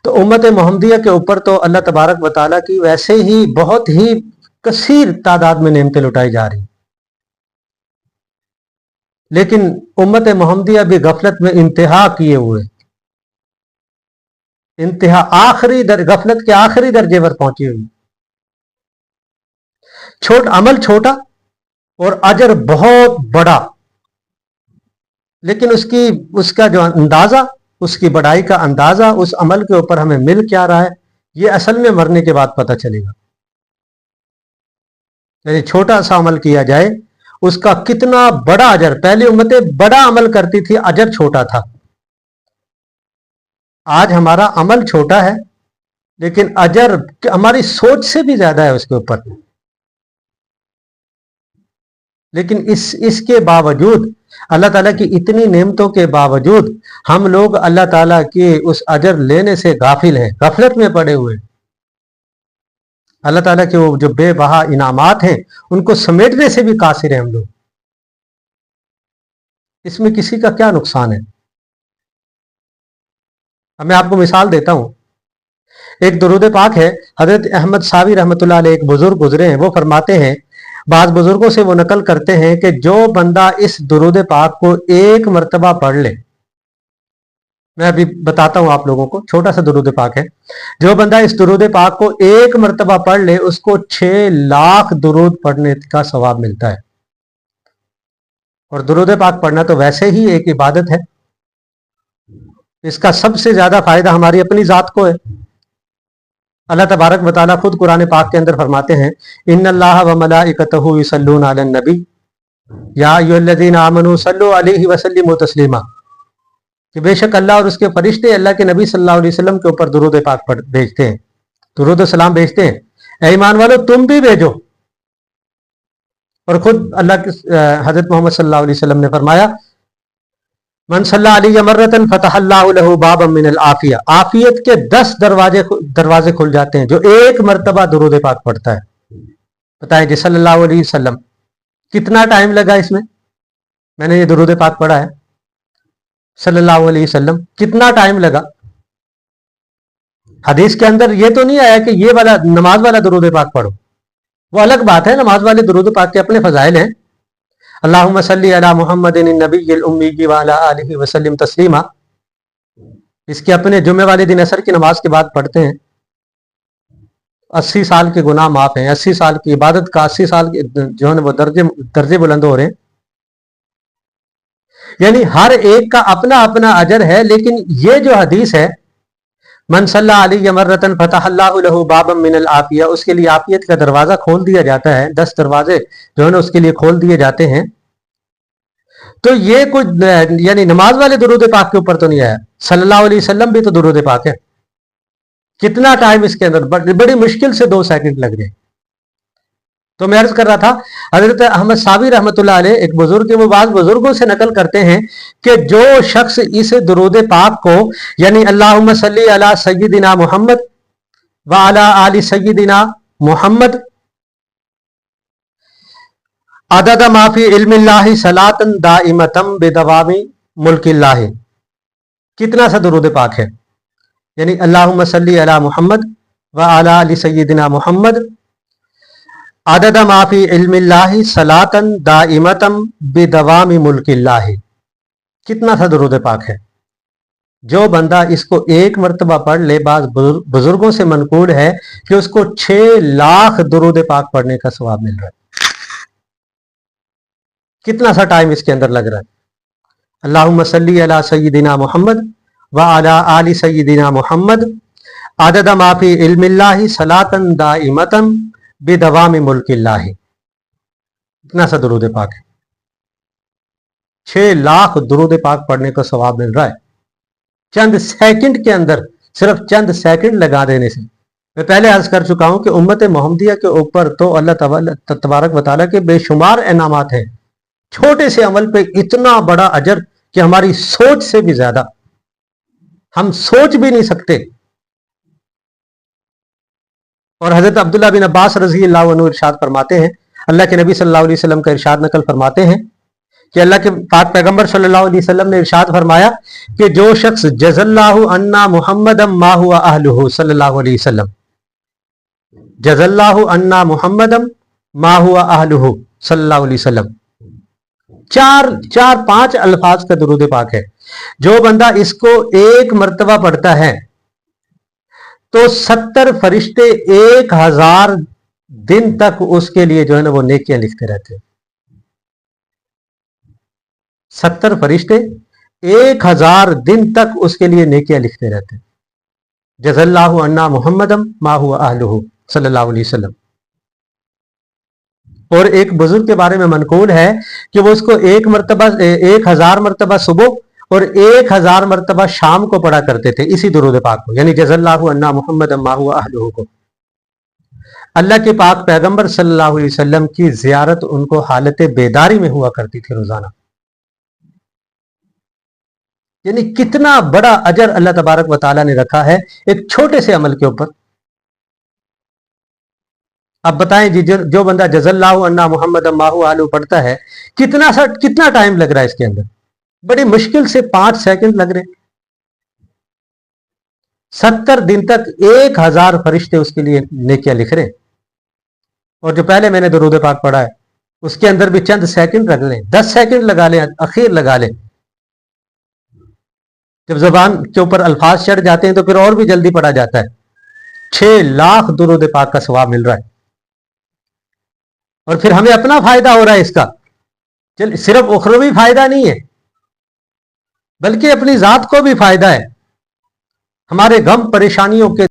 تو उम्मत मोहम्मदिया के ऊपर तो अल्लाह तबारक व तआला की वैसे ही बहुत ही कसीर तादाद में नेमतें लुटाई जा रही, लेकिन उम्मत मोहम्मदिया भी गफलत में इंतहा किए हुए, इंतहा आखिरी गफलत के आखिरी दर्जे पर पहुंची हुई। अमल छोटा और अजर बहुत बड़ा, लेकिन उसका जो अंदाजा, उसकी बड़ाई का अंदाजा उस अमल के ऊपर हमें मिल क्या रहा है, ये असल में मरने के बाद पता चलेगा। यानी छोटा सा अमल किया जाए, उसका कितना बड़ा अजर। पहले उम्मतें बड़ा अमल करती थी, अजर छोटा था। आज हमारा अमल छोटा है, लेकिन अजर हमारी सोच से भी ज्यादा है उसके ऊपर। लेकिन इसके बावजूद, अल्लाह ताला की इतनी नेमतों के बावजूद, हम लोग अल्लाह ताला के उस अजर लेने से गाफिल हैं, गफलत में पड़े हुए। अल्लाह ताला के वो जो बेबहा इनामात हैं, उनको समेटने से भी कासिर हैं हम लोग। इसमें किसी का क्या नुकसान है? अब मैं आपको मिसाल देता हूं। एक दुरूद पाक है, हजरत अहमद सावी रहमतुल्लाह अलैह एक बुजुर्ग गुजरे हैं, वो फरमाते हैं, बाज बुजुर्गों से वो नकल करते हैं कि जो बंदा इस दुरूद पाक को एक मरतबा पढ़ ले, मैं अभी बताता हूं आप लोगों को, छोटा सा दुरूद पाक है। जो बंदा इस दुरूद पाक को एक मरतबा पढ़ ले, उसको 6 लाख दुरूद पढ़ने का सवाब मिलता है। और दुरूद पाक पढ़ना तो वैसे ही एक इबादत है, इसका सबसे ज्यादा फायदा हमारी अपनी जात को है। अल्लाह तबारक व तआला खुद कुरान पाक के अंदर फरमाते हैं, इन्नल्लाह व मलाइकतहु युसल्लूना अलन नबी या अय्युहल्लज़ीना आमनू सल्लु अलैहि व सल्लिमू तस्लीमा, कि बेशक अल्लाह और उसके फरिश्ते अल्लाह के नबी सल्लल्लाहु अलैहि वसल्लम के ऊपर दुरूद पाक भेजते हैं, दुरूद सलाम भेजते हैं। ऐ ईमान वालों, तुम भी भेजो। और खुद अल्लाह के हजरत मोहम्मद सल्लल्लाहु अलैहि वसल्लम ने फरमाया, मन सल्ला अलैहि मर्रतन फतहल्लाहु लहू बाबम मिनल आफिया, आफियत के 10 दरवाजे खुल जाते हैं जो एक मर्तबा दुरूद पाक पढ़ता है। बताएं जी, सल्लल्लाहु अलैहि वसल्लम, कितना टाइम लगा इसमें? मैंने ये दुरूद पाक पढ़ा है, सल्लल्लाहु अलैहि वसल्लम, कितना टाइम लगा? हदीस के अंदर ये तो नहीं आया कि ये वाला नमाज वाला दुरूद पाक पढ़ो, वो अलग बात है, नमाज वाले दुरूद पाक के अपने फजाइल हैं। अल्लाहुम्मा सल्ली अला मुहम्मदिन नबिय्यिल उम्मी व अला आलिहि व सल्लिम तस्लीमा, इसके अपने जुम्मे वाले दिन असर की नमाज के बाद पढ़ते हैं। 80 साल के गुनाह माफ हैं, 80 साल की इबादत का 80 साल के जो है वो दर्जे बुलंद हो रहे हैं। यानी हर एक का अपना अपना अजर है। लेकिन ये जो हदीस है, मन सल्ला अलैहि मर्रतन फतहल्लाहु लहू बाबम मिनल आफिया, उसके लिए आफियत का दरवाजा खोल दिया जाता है, 10 दरवाजे जो है ना उसके लिए खोल दिए जाते हैं। तो ये कुछ यानी नमाज वाले दुरूद पाक के ऊपर तो नहीं आया, सल्लल्लाहु अलैहि वसल्लम भी तो दुरूद पाक है। कितना टाइम इसके अंदर, बड़ी मुश्किल से 2 सेकंड लग गए। तो मैं अर्ज कर रहा था, हजरत अहमद सावी रहमतुल्लाह अलैह एक बुजुर्ग के, वो बाज़ बुजुर्गों से नकल करते हैं कि जो शख्स इस दुरूद पाक को, यानी अल्लाहुम्मा सल्ली अला सय्यिदिना मुहम्मद व अला आलि सय्यिदिना मुहम्मद अदद माफी इल्मिल्लाहि सलातन दाइमतम बिदवामी मुल्किल्लाहि, कितना सा दुरूद पाक है? यानी अल्लाहुम्मा सल्ली अला मुहम्मद व अला आलि सय्यिदिना मुहम्मद अदद माफी इल्मिल्लाहि सलातन दाइमतम बिदवामी मुल्किल्लाहि, कितना सा दुरूद पाक है? जो बंदा इसको एक मरतबा पढ़ ले, बाज़ बुजुर्गों से मनकूल है कि उसको 6 लाख दुरूद पाक पढ़ने का सवाब मिल रहा है। कितना सा टाइम इसके अंदर लग रहा है? अल्लाहुम्मा सल्ली अला सय्यिदिना मुहम्मद व अला आलि सय्यिदिना मुहम्मद अदद माफी इल्मिल्लाहि सलातन दाइमतन बिदवामी मुल्किल्लाहि, कितना सा दुरूद पाक है? 6 लाख दुरूद पाक पढ़ने का सवाब मिल रहा है चंद सेकंड के अंदर, सिर्फ चंद सेकंड लगा देने से। मैं पहले अर्ज कर चुका हूं कि उम्मत मोहम्मदिया के ऊपर तो अल्लाह तबारक व तआला के बेशुमार इनामात हैं। छोटे से अमल पे इतना बड़ा अजर कि हमारी सोच से भी ज्यादा, हम सोच भी नहीं सकते। और हजरत अब्दुल्ला बिन अब्बास रज़ी अल्लाहु अन्हु इरशाद फरमाते हैं, अल्लाह के नबी सल्लल्लाहु अलैहि वसल्लम का इरशाद नकल फरमाते हैं کہ अल्लाह के पाक पैगंबर सल्लल्लाहु अलैहि वसल्लम ने इरशाद फरमाया कि जो शख्स जज़ल्लाहु अन्ना मुहम्मदम मा हुआ अहलुहु सल्लल्लाहु अलैहि वसल्लम, जज़ल्लाहु अन्ना मुहम्मदम मा हुआ अहलुहु सल्लल्लाहु अलैहि वसल्लम, चार पांच अल्फाज का दुरूद पाक है। जो बंदा इसको एक मर्तबा पढ़ता है तो 70 फरिश्ते 1000 दिन तक उसके लिए जो है ना वो नेकियां लिखते रहते हैं। 70 फरिश्ते 1000 दिन तक उसके लिए नेकियां लिखते रहते हैं। जज़ल्लाहु अन्ना मुहम्मदम मा हुआ अहलुहु सल्लल्लाहु अलैहि वसल्लम। और एक बुजुर्ग के बारे में मनकूल है कि वो उसको 1000 मरतबा सुबह और 1000 मरतबा शाम को पढ़ा करते थे, इसी दुरूद पाक को, यानी जज़ल्लाहु अन्ना मुहम्मदम मा हुआ अहलुहु को। अल्लाह के पाक पैगंबर सल्लल्लाहु अलैहि वसल्लम की जियारत उनको हालत बेदारी में हुआ करती थी रोजाना। यानी कितना बड़ा अजर अल्लाह तबारक व तआला ने रखा है एक छोटे से अमल के ऊपर। अब बताएं जी, जो बंदा जज़ल्लाहु अन्ना मुहम्मदम मा हुआ अहलुहु पढ़ता है, कितना टाइम लग रहा है इसके अंदर? बड़ी मुश्किल से 5 सेकंड लग रहे। 70 दिन तक 1000 फरिश्ते उसके लिए नेकियां लिख रहे। और जो पहले मैंने दुरूद पाक पढ़ा है उसके अंदर भी चंद सेकंड लग लें, 10 सेकंड लगा लें, अखीर लगा लें। जब जबान के ऊपर अल्फाज चढ़ जाते हैं तो फिर और भी जल्दी पढ़ा जाता है। 6 लाख दुरूद पाक का सवाब मिल रहा है। और फिर हमें अपना फायदा हो रहा है इसका। चल, सिर्फ उखरवी फायदा नहीं है बल्कि अपनी जात को भी फायदा है। हमारे गम परेशानियों के